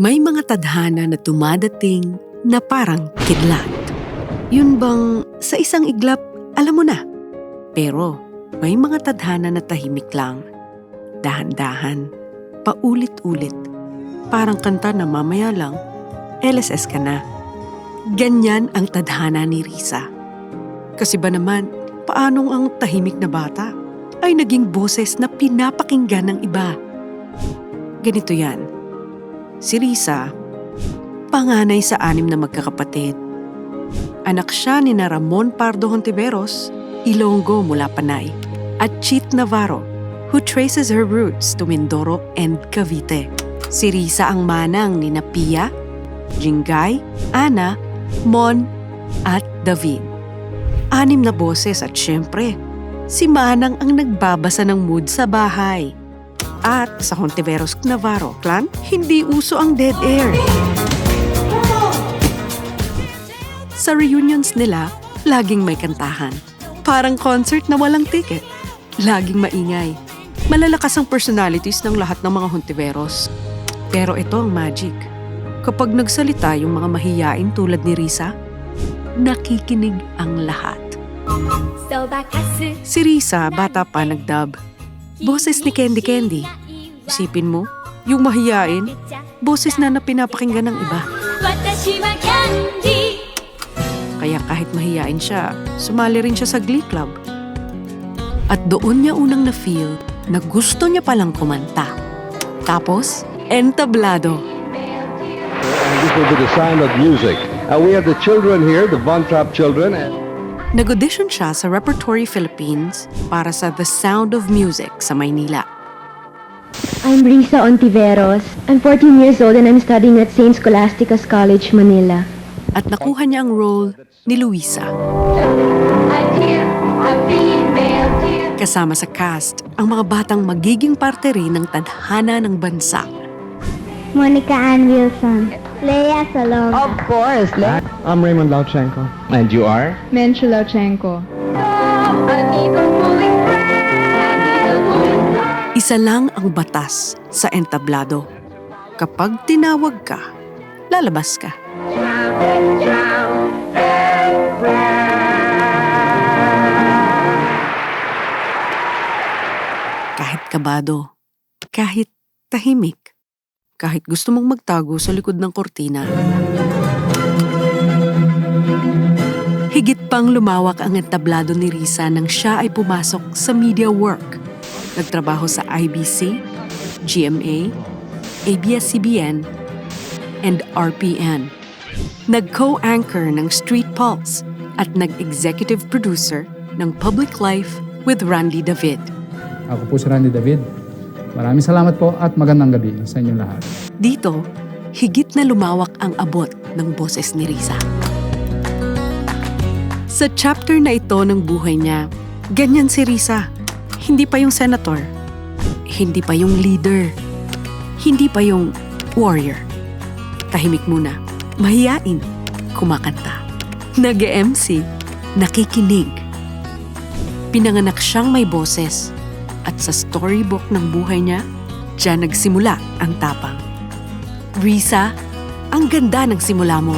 May mga tadhana na dumadating na parang kidlat. Yun bang sa isang iglap, alam mo na. Pero may mga tadhana na tahimik lang. Dahan-dahan, paulit-ulit. Parang kanta na mamaya lang, LSS ka na. Ganyan ang tadhana ni Risa. Kasi ba naman, paanong ang tahimik na bata ay naging boses na pinapakinggan ng iba? Ganito yan. Si Risa, panganay sa 6 na magkakapatid. Anak siya ni Ramon Pardo Hontiveros, Ilonggo mula Panay, at Chit Navarro, who traces her roots to Mindoro and Cavite. Si Risa ang manang ni Pia, Jingay, Ana, Mon, at David. 6 na boses at syempre, si Manang ang nagbabasa ng mood sa bahay. At sa Hontiveros Navarro clan, hindi uso ang dead air. Sa reunions nila, laging may kantahan. Parang concert na walang ticket. Laging maingay. Malalakas ang personalities ng lahat ng mga Hontiveros. Pero ito ang magic. Kapag nagsalita yung mga mahiyain tulad ni Risa, nakikinig ang lahat. Si Risa, bata pa nagdub. Boses ni Candy Candy. Isipin mo, yung mahiyain, boses na pinapakinggan ng iba. Kaya kahit mahiyain siya, sumali rin siya sa Glee Club. At doon niya unang na-feel na gusto niya palang kumanta. Tapos, entablado. And this will be the sound of music. We have the children here, the Von Trapp children. Nag-audition siya sa Repertory Philippines para sa The Sound of Music sa Maynila. I'm Risa Ontiveros. I'm 14 years old and I'm studying at St. Scholastica's College, Manila. At nakuha niya ang role ni Luisa. Kasama sa cast ang mga batang magiging parte rin ng tadhana ng bansa. Monica Ann Wilson. Leia Salong. Of course. I'm Raymond Lauchenko. And you are? Menchu Lauchenko. Isa lang ang batas sa entablado. Kapag tinawag ka, lalabas ka. Kahit kabado, kahit tahimik, kahit gusto mong magtago sa likod ng kortina. Higit pang lumawak ang entablado ni Risa nang siya ay pumasok sa media work. Nagtrabaho sa IBC, GMA, ABS-CBN, and RPN. Nag-co-anchor ng Street Pulse at nag-executive producer ng Public Life with Randy David. Ako po si Randy David. Maraming salamat po at magandang gabi sa inyong lahat. Dito, higit na lumawak ang abot ng boses ni Risa. Sa chapter na ito ng buhay niya, ganyan si Risa. Hindi pa yung senator. Hindi pa yung leader. Hindi pa yung warrior. Tahimik muna. Mahiyain. Kumakanta. Nag-MC. Nakikinig. Pinanganak siyang may boses. At sa storybook ng buhay niya, diyan nagsimula ang tapang. Risa, ang ganda ng simula mo.